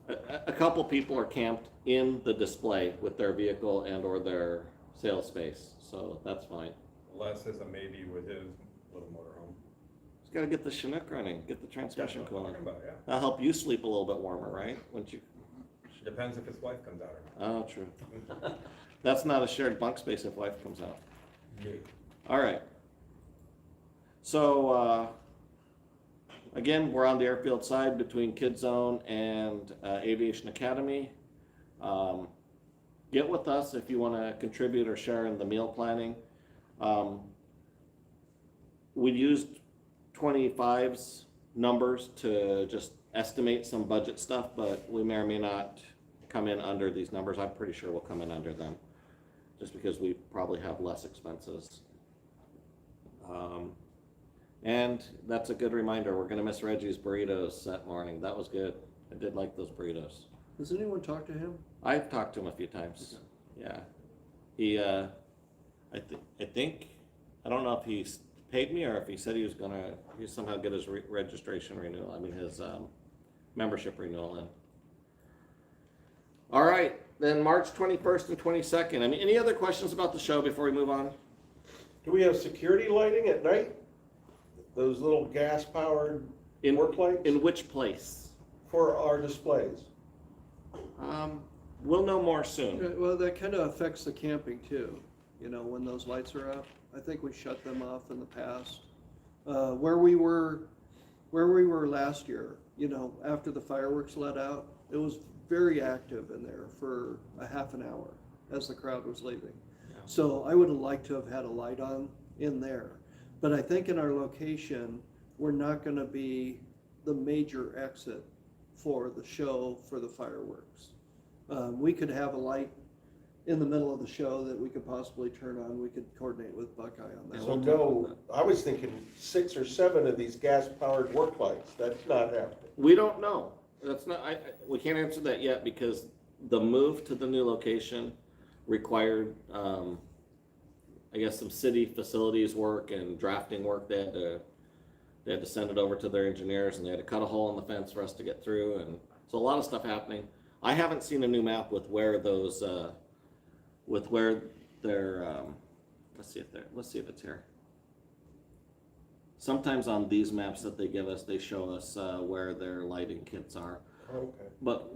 a couple people are camped in the display with their vehicle and or their sales space, so that's fine. Les is a maybe with his little motorhome. Just got to get the Chinook running, get the transmission That's what I'm going. talking about, yeah. That'll help you sleep a little bit warmer, right? Once you. Depends if his wife comes out or not. Oh, true. That's not a shared bunk space if wife comes out. All right. So, again, we're on the airfield side between Kid Zone and Aviation Academy. Get with us if you want to contribute or share in the meal planning. We used 25's numbers to just estimate some budget stuff, but we may or may not come in under these numbers. I'm pretty sure we'll come in under them, just because we probably have less expenses. And that's a good reminder. We're gonna miss Reggie's burritos that morning. That was good. I did like those burritos. Has anyone talked to him? I've talked to him a few times. Yeah, he. I think. I don't know if he's paid me or if he said he was gonna. He somehow get his registration renewal. I mean his membership renewal in. All right, then March 21st and 22nd. I mean, any other questions about the show before we move on? Do we have security lighting at night? Those little gas-powered work lights In which place? for our displays? We'll know more soon. Well, that kind of affects the camping too, you know, when those lights are up. I think we shut them off in the past. Where we were last year, you know, after the fireworks let out, it was very active in there for a half an hour as the crowd was leaving. So I would have liked to have had a light on in there. But I think in our location, we're not gonna be the major exit for the show for the fireworks. We could have a light in the middle of the show that we could possibly turn on. We could coordinate with Buckeye on that. So no, I was thinking 6 or 7 of these gas-powered work lights. That's not happening. We don't know. That's not. We can't answer that yet because the move to the new location required, I guess, some city facilities work and drafting work. They had to send it over to their engineers, and they had to cut a hole in the fence for us to get through, and so a lot of stuff happening. I haven't seen a new map with where those, let's see if it's here. Sometimes on these maps that they give us, they show us where their lighting kits are. Okay. But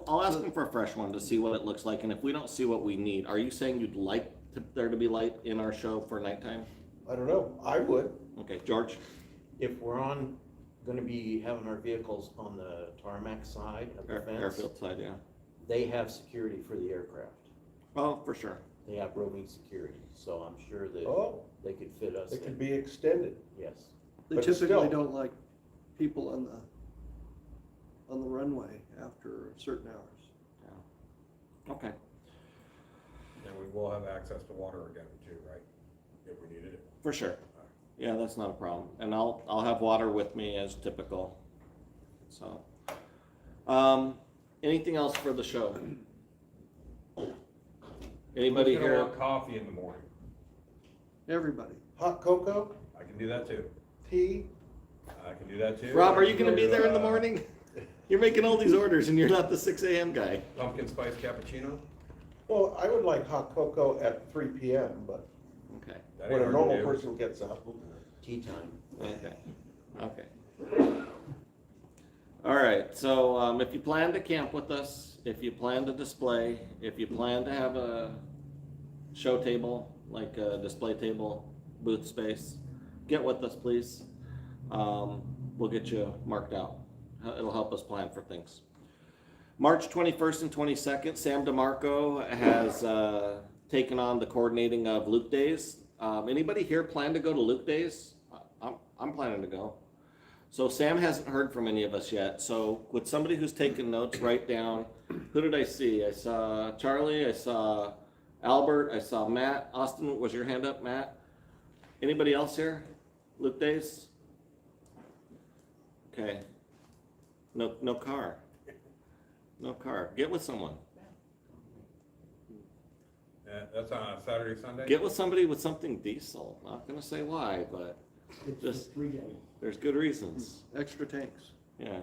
I'll ask them for a fresh one to see what it looks like, and if we don't see what we need, are you saying you'd like there to be light in our show for nighttime? I don't know. I would. Okay, George? If we're gonna be having our vehicles on the tarmac side of the fence, Airfield side, yeah. they have security for the aircraft. Oh, for sure. They have roaming security, so I'm sure that Oh, they could fit us it could in. be extended. Yes. They But typically still. don't like people on the runway after certain hours. Okay. And we will have access to water again too, right? If we needed it. For sure. Yeah, that's not a problem. And I'll have water with me as typical. So, anything else for the show? Anybody Who's gonna here? want coffee in the morning? Everybody. Hot cocoa, I can do that too. tea. I can do that too. Rob, are you gonna be there in the morning? You're making all these orders and you're not the 6 a.m. guy. Pumpkin spice cappuccino? Well, I would like hot cocoa at 3 p.m., but Okay, That when ain't a hard to normal do. person gets up. Tea time. okay. All right, so if you plan to camp with us, if you plan to display, if you plan to have a show table, like a display table, booth space, get with us, please. We'll get you marked out. It'll help us plan for things. March 21st and 22nd, Sam DeMarco has taken on the coordinating of Luke Days. Anybody here plan to go to Luke Days? I'm planning to go. So Sam hasn't heard from any of us yet. So with somebody who's taken notes, write down, who did I see? I saw Charlie, I saw Albert, I saw Matt. Austin, was your hand up, Matt? Anybody else here? Luke Days? Okay. No car. No car. Get with someone. Yeah, that's on a Saturday, Sunday? Get with somebody with something diesel. Not gonna say why, but just, there's good reasons. Extra tanks. Yeah,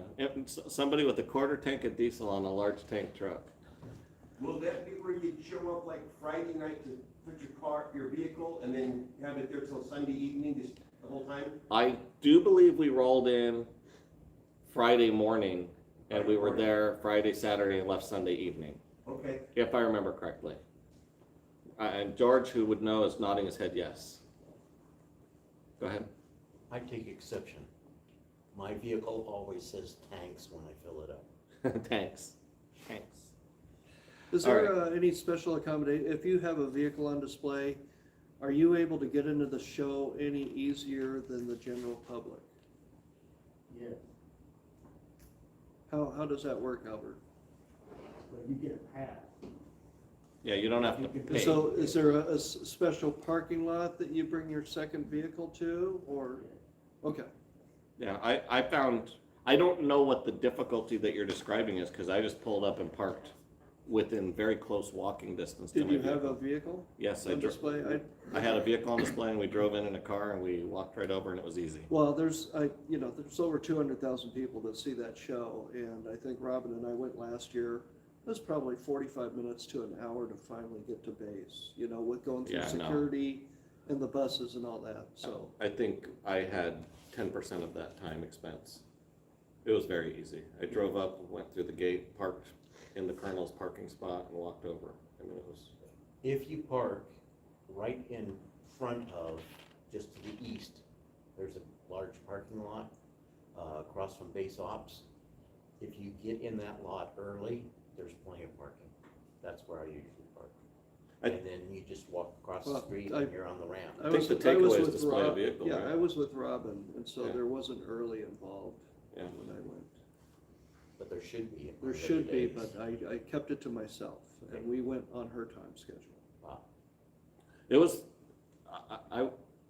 somebody with a quarter tank of diesel on a large tank truck. Will that be where you show up like Friday night to put your vehicle, and then have it there till Sunday evening, just the whole time? I do believe we rolled in Friday morning, and we were there Friday, Saturday, and left Sunday evening, Okay. if I remember correctly. And George, who would know, is nodding his head yes. Go ahead. I take exception. My vehicle always says tanks when I fill it up. Thanks. Is All there any special accommodation, if you have a vehicle on display, are you able to get into the show any easier than the general public? Yes. How does that work, Albert? but you get a pass. Yeah, you don't have to pay. So is there a special parking lot that you bring your second vehicle to, or, okay. Yeah, I found, I don't know what the difficulty that you're describing is, because I just pulled up and parked within very close walking distance to Did my you have vehicle. a vehicle Yes, I on drove. display? I had a vehicle on display, and we drove in a car, and we walked right over, and it was easy. Well, there's over 200,000 people that see that show, and I think Robin and I went last year. It was probably 45 minutes to an hour to finally get to base, with going through Yeah, no. security and the buses and all that, so. I think I had 10% of that time expense. It was very easy. I drove up, went through the gate, parked in the Colonel's parking spot, and walked over. I mean, it was, If you park right in front of, just to the east, there's a large parking lot, across from base ops. If you get in that lot early, there's plenty of parking. That's where I usually park. I- And then you just walk across the Well, street I- and you're on the ramp. I think the takeaway is display a Rob- vehicle, Yeah, right? I was with Robin, and so Yeah. there wasn't early involved Yeah. when I went. But there should be. There on should be, other days. but I kept it to myself, Okay. and we went on her time schedule. Wow. it was,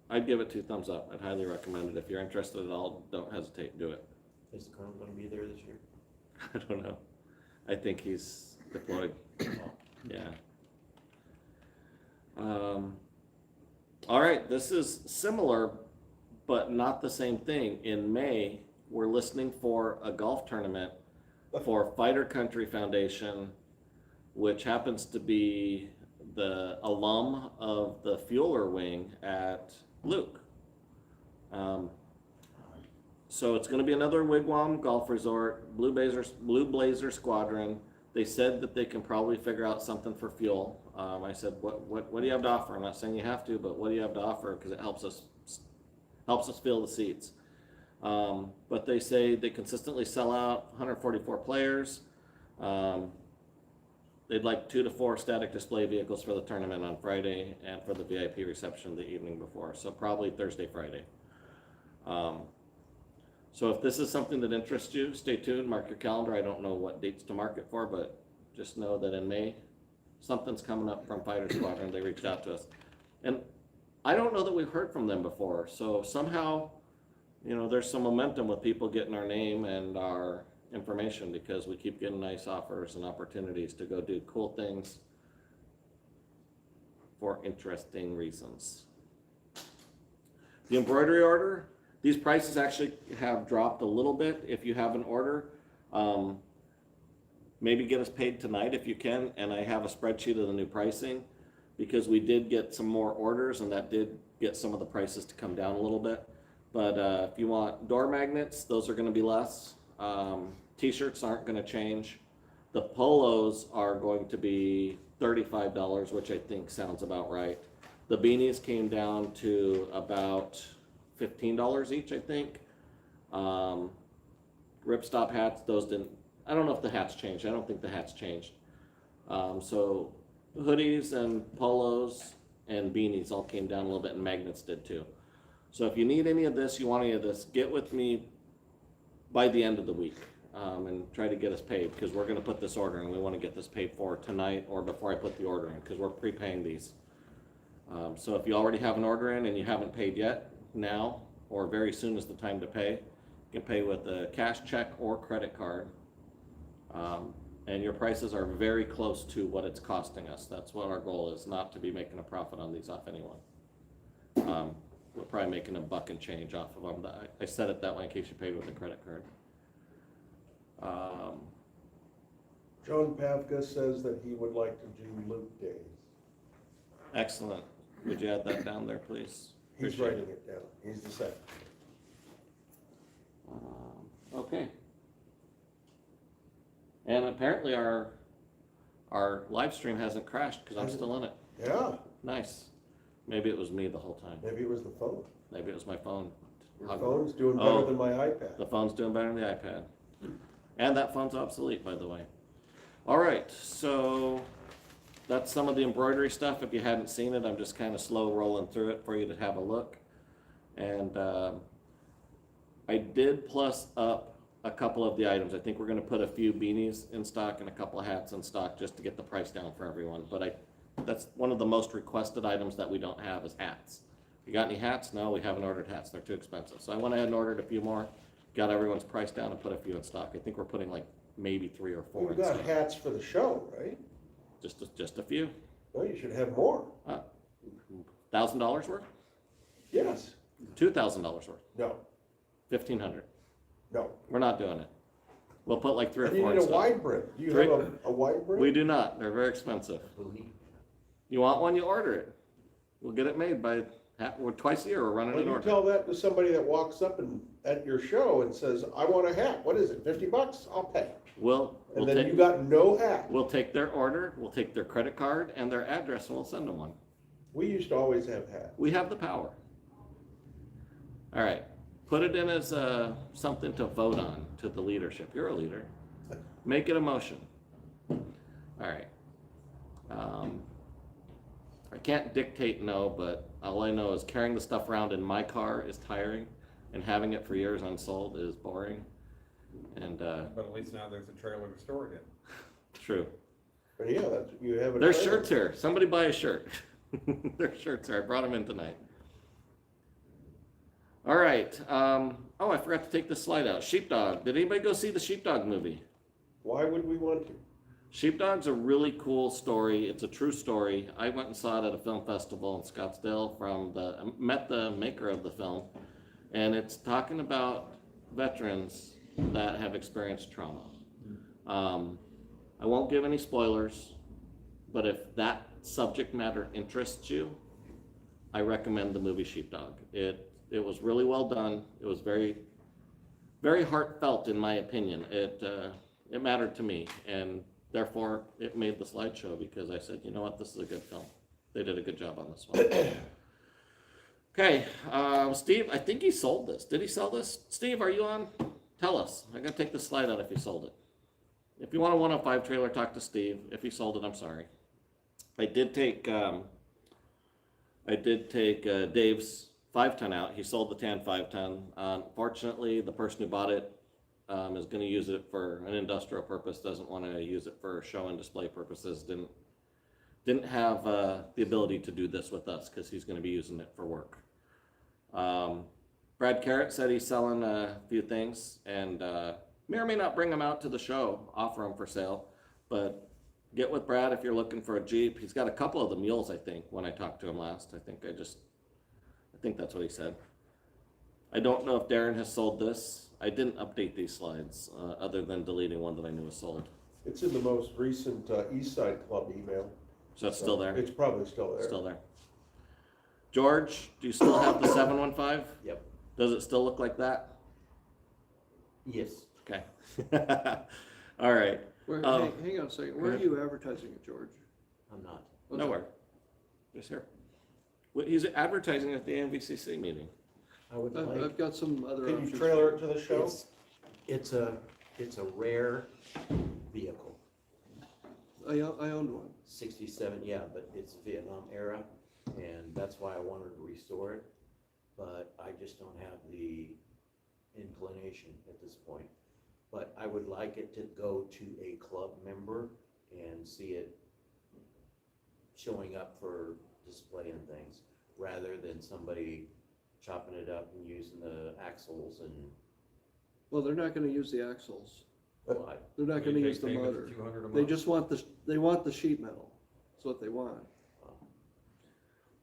I'd give it 2 thumbs up. I'd highly recommend it. If you're interested at all, don't hesitate, do it. Is the Colonel gonna be there this year? I don't know. I think he's deployed. Oh. Yeah. All right, this is similar, but not the same thing. In May, we're listening for a golf tournament for Fighter Country Foundation, which happens to be the alum of the Fueler wing at Luke. So it's going to be another Wigwam Golf Resort, Blue Blazer Squadron. They said that they can probably figure out something for fuel. I said, what do you have to offer? I'm not saying you have to, but what do you have to offer? Because it helps us fill the seats. But they say they consistently sell out 144 players. They'd like 2 to 4 static display vehicles for the tournament on Friday and for the VIP reception the evening before. So probably Thursday, Friday. So if this is something that interests you, stay tuned, mark your calendar. I don't know what dates to mark it for, but just know that in May, something's coming up from Fighter Squadron. They reached out to us. And I don't know that we've heard from them before. So somehow, there's some momentum with people getting our name and our information because we keep getting nice offers and opportunities to go do cool things for interesting reasons. The embroidery order, these prices actually have dropped a little bit if you have an order. Maybe get us paid tonight if you can, and I have a spreadsheet of the new pricing because we did get some more orders and that did get some of the prices to come down a little bit. But if you want door magnets, those are going to be less. T-shirts aren't going to change. The polos are going to be $35, which I think sounds about right. The beanies came down to about $15 each, I think. Ripstop hats, those didn't, I don't know if the hats changed. I don't think the hats changed. So hoodies and polos and beanies all came down a little bit, and magnets did too. So if you need any of this, you want any of this, get with me by the end of the week and try to get us paid because we're going to put this order in. We want to get this paid for tonight or before I put the order in because we're prepaying these. So if you already have an order in and you haven't paid yet, now or very soon is the time to pay. You can pay with a cash check or credit card. And your prices are very close to what it's costing us. That's what our goal is, not to be making a profit on these off anyone. We're probably making $1 and change off of them. I said it that way in case you paid with a credit card. John Pavka says that he would like to do Luke Days. Excellent. Would you add that down there, please? He's Appreciate writing it down. He's the second. Okay. And apparently our live stream hasn't crashed because I'm still in it. Yeah, Nice. Maybe it was me the whole time. maybe it was the phone. Maybe it was my phone. Your phone's doing better Oh. than my iPad. The phone's doing better than the iPad. And that phone's obsolete, by the way. All right, so that's some of the embroidery stuff. If you hadn't seen it, I'm just kind of slow rolling through it for you to have a look. And I did plus up a couple of the items. I think we're gonna put a few beanies in stock and a couple of hats in stock just to get the price down for everyone. But that's one of the most requested items that we don't have is hats. You got any hats? No, we haven't ordered hats. They're too expensive. So I went ahead and ordered a few more, got everyone's price down and put a few in stock. I think we're putting like maybe 3 or 4 We've in got stock. hats for the show, right? Just a few. Well, you should have more. $1,000 worth? Yes. $2,000 worth? No, 1,500. no. We're not doing it. We'll put like 3 or And you 4 need in a stock. wide brim. Do you Three- have a wide brim? We do not. They're very expensive. Boonie. You want one, you order it. We'll get it made by twice a year. We're running Well, an you order. tell that to somebody that walks up at your show and says, I want a hat. What is it, $50? I'll pay. We'll And then you take, got no hat. we'll take their order, we'll take their credit card and their address, and we'll send them one. We used to always have hats. We have the power. All right, put it in as something to vote on to the leadership. You're a leader. Make it a motion. All right. I can't dictate no, but all I know is carrying the stuff around in my car is tiring, and having it for years unsold is boring. And But at least now there's a trailer to store it in. true. But yeah, that's, you have a. There's trailer. shirts here. Somebody buy a shirt. There's shirts here. I brought them in tonight. All right. Oh, I forgot to take this slide out. Sheepdog. Did anybody go see the Sheepdog movie? Why would we want to? Sheepdog's a really cool story. It's a true story. I went and saw it at a film festival in Scottsdale. Met the maker of the film, and it's talking about veterans that have experienced trauma. I won't give any spoilers, but if that subject matter interests you, I recommend the movie Sheepdog. It was really well done. It was very, very heartfelt in my opinion. It mattered to me, and therefore it made the slideshow because I said, you know what, this is a good film. They did a good job on this one. Okay, Steve, I think he sold this. Did he sell this? Steve, are you on? Tell us. I gotta take the slide out if he sold it. If you want a 105 trailer, talk to Steve. If he sold it, I'm sorry. I did take Dave's 5-ton out. He sold the tan 5-ton. Unfortunately, the person who bought it is going to use it for an industrial purpose. Doesn't want to use it for show and display purposes. Didn't have the ability to do this with us because he's going to be using it for work. Brad Carrot said he's selling a few things and may or may not bring them out to the show, offer them for sale, but get with Brad if you're looking for a Jeep. He's got a couple of the mules, I think, when I talked to him last. I think that's what he said. I don't know if Darren has sold this. I didn't update these slides other than deleting one that I knew was sold. It's in the most recent East Side Club email. So it's still there? It's probably still there. Still there. George, do you still have the 715? Yep. Does it still look like that? Yes. Okay. All right. Where, Oh. hang on a second, where are you advertising it, George? I'm not. Nowhere. Just here. He's advertising at the AMVCC meeting. I would I've like, got some other Can you options. trailer it to the show? it's a rare vehicle. I owned one. 67, yeah, but it's Vietnam era, and that's why I wanted to restore it. But I just don't have the inclination at this point. But I would like it to go to a club member and see it showing up for display and things, rather than somebody chopping it up and using the axles and Well, they're not gonna use the axles. what. They're not gonna use the Take us motor. 200 a They month. just want they want the sheet metal. That's what they want.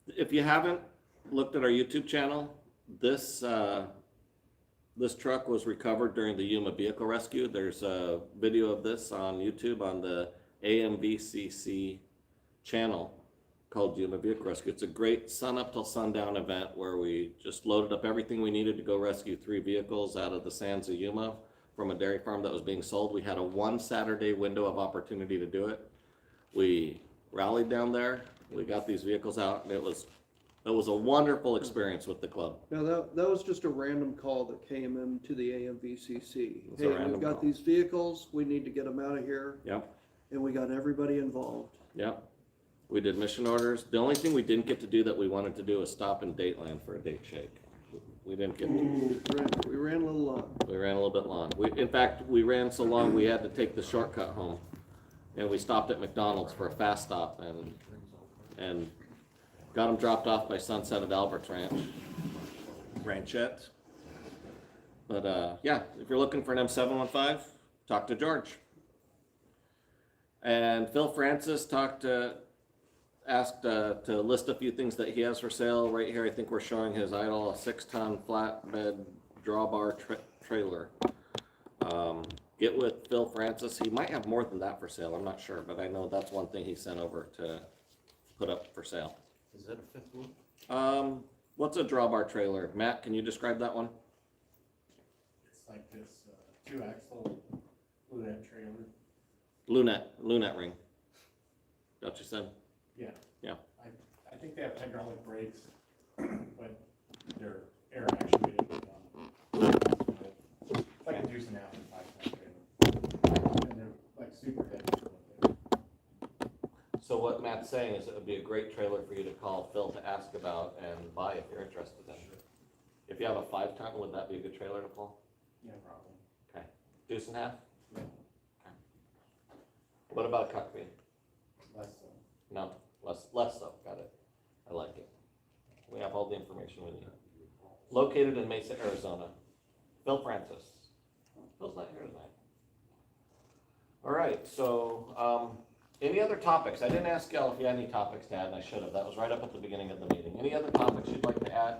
If you haven't looked at our YouTube channel, this truck was recovered during the Yuma vehicle rescue. There's a video of this on YouTube on the AMVCC channel called Yuma Vehicle Rescue. It's a great sun up till sundown event where we just loaded up everything we needed to go rescue 3 vehicles out of the sands of Yuma from a dairy farm that was being sold. We had a 1 Saturday window of opportunity to do it. We rallied down there, we got these vehicles out, and it was a wonderful experience with the club. Now, that was just a random call that came into the AMVCC. It's a Hey, random we've got call. these vehicles, we need to get them out of here, Yep, and we got everybody involved. yep. We did mission orders. The only thing we didn't get to do that we wanted to do is stop in Dateland for a date shake. we didn't get to. We ran a little long. We ran a little bit long. In fact, we ran so long, we had to take the shortcut home. And we stopped at McDonald's for a fast stop and got them dropped off by sunset at Albert's Ranchette. But, yeah, if you're looking for an M715, talk to George. And Phil Francis asked to list a few things that he has for sale. Right here, I think we're showing his idle, a 6-ton flatbed drawbar trailer. Get with Phil Francis. He might have more than that for sale. I'm not sure, but I know that's one thing he sent over to put up for sale. Is that a fifth one? What's a drawbar trailer? Matt, can you describe that one? It's like this, 2-axle Lunette trailer. Lunette ring. That you said? Yeah. Yeah. I think they have hydraulic brakes, but they're air actuated. It's like a deuce and a half and 5-ton trailer. And they're like super heavy. So what Matt's saying is it would be a great trailer for you to call Phil to ask about and buy if you're interested in. If you have a 5-ton, would that be a good trailer to pull? Yeah, probably. Okay. Deuce and a half? Yeah. Okay. What about a cuck feed? Less so. No, less so. Got it. I like it. We have all the information we need. Located in Mesa, Arizona. Phil Francis. Phil's not here tonight. All right, so any other topics? I didn't ask y'all if you had any topics to add, and I should have. That was right up at the beginning of the meeting. Any other topics you'd like to add?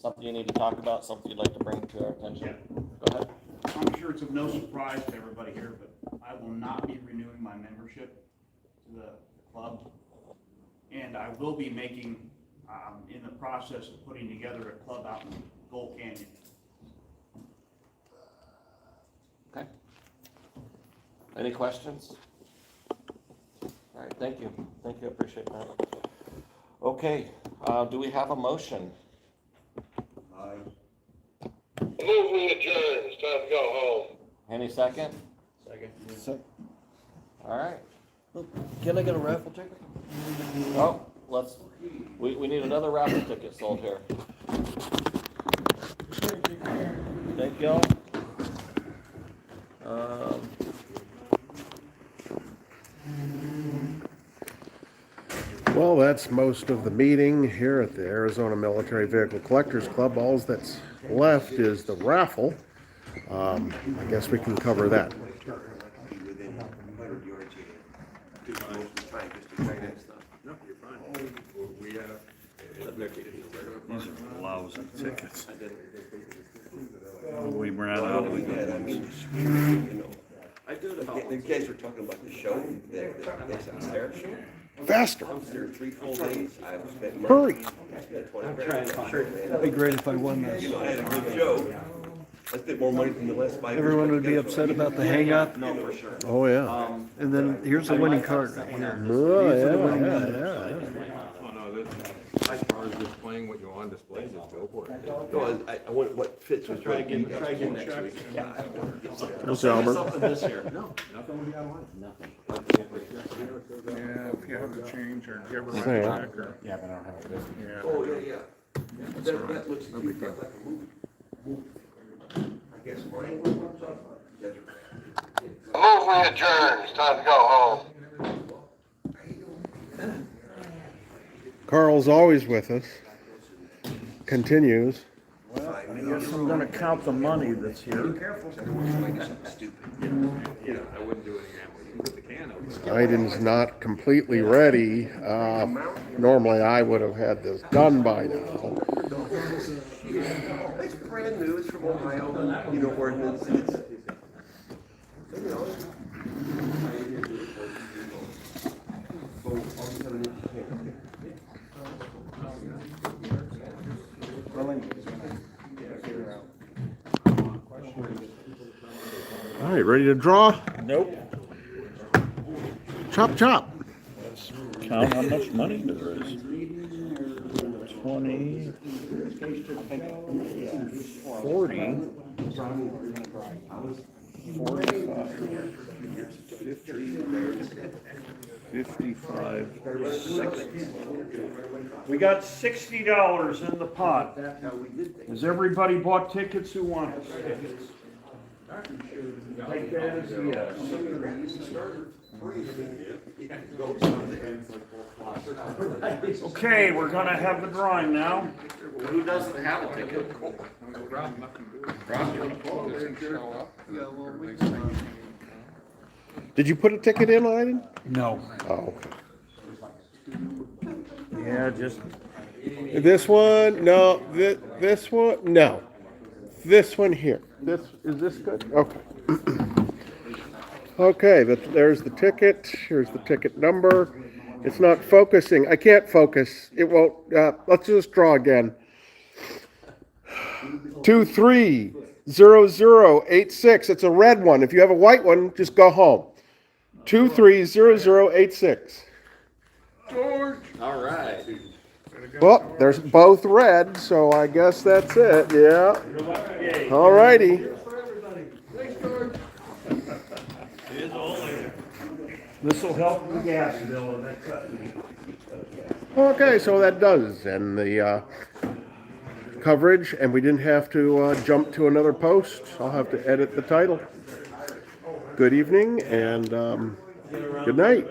Something you need to talk about? Something you'd like to bring to our attention? Yeah. Go ahead. I'm sure it's of no surprise to everybody here, but I will not be renewing my membership to the club. And I will be making, in the process of putting together a club out in Gold Canyon. Okay. Any questions? All right, thank you. Thank you, I appreciate that. Okay, do we have a motion? Move we adjourn, it's time to go home. Any second? So, All right. can I get a raffle ticket? Oh, we need another raffle ticket sold here. Thank y'all. Well, that's most of the meeting here at the Arizona Military Vehicle Collectors Club. All that's left is the raffle. I guess we can cover that. These are lousy tickets. We ran out of them. The guys were talking about the show, that's on their show. Faster. I was there 3 full days, I spent Hurry. money. I spent 20 grand. That'd be great if I won this. You know, I had a good show. I spent more money than the last 5 years. Everyone would be upset about the hang up. No, for sure. Oh, yeah. And then here's the winning card right here. Oh, These are the yeah, winning yeah, numbers. Oh, no, this, as far as displaying what you want to display, just go for it. No, I want what Fitz was trying to get, try again next week. Yeah. What's Albert? Something this year. No, nothing will be out of line. Nothing. Yeah, if you have to change or give her Sam. a check or. Yeah, but I don't have it with me. Yeah. Oh, yeah. That looks like a movie. I guess mine. Move we adjourn, it's time to go home. Carl's always with us. Continues. I guess I'm gonna count the money that's here. Yeah, I wouldn't do it again. You can put the can out. Item's not completely ready. Normally I would have had this done by now. It's brand new, it's from Ohio, you know, ordinance, it's, you know. All right, ready to draw? Nope. Chop, chop. Count how much money there is. 20, 40, 45, 50, 55, 60. We got $60 in the pot. Has everybody bought tickets who wants tickets? Take that as a yes. Okay, we're gonna have the drawing now. Who doesn't have a ticket? Yeah, well, we can, Did you put a ticket in, Lyden? No. Oh, Yeah, just. this one, no, this one, no. This one here. Is this good? Okay. Okay, there's the ticket. Here's the ticket number. It's not focusing. I can't focus. It won't. Let's just draw again. 230086. It's a red one. If you have a white one, just go home. 230086. All right. Well, there's both red, so I guess that's it. Yeah. All righty. This will help the gas bill and that cut. Okay, so that does end the coverage, and we didn't have to jump to another post. I'll have to edit the title. Good evening and good night.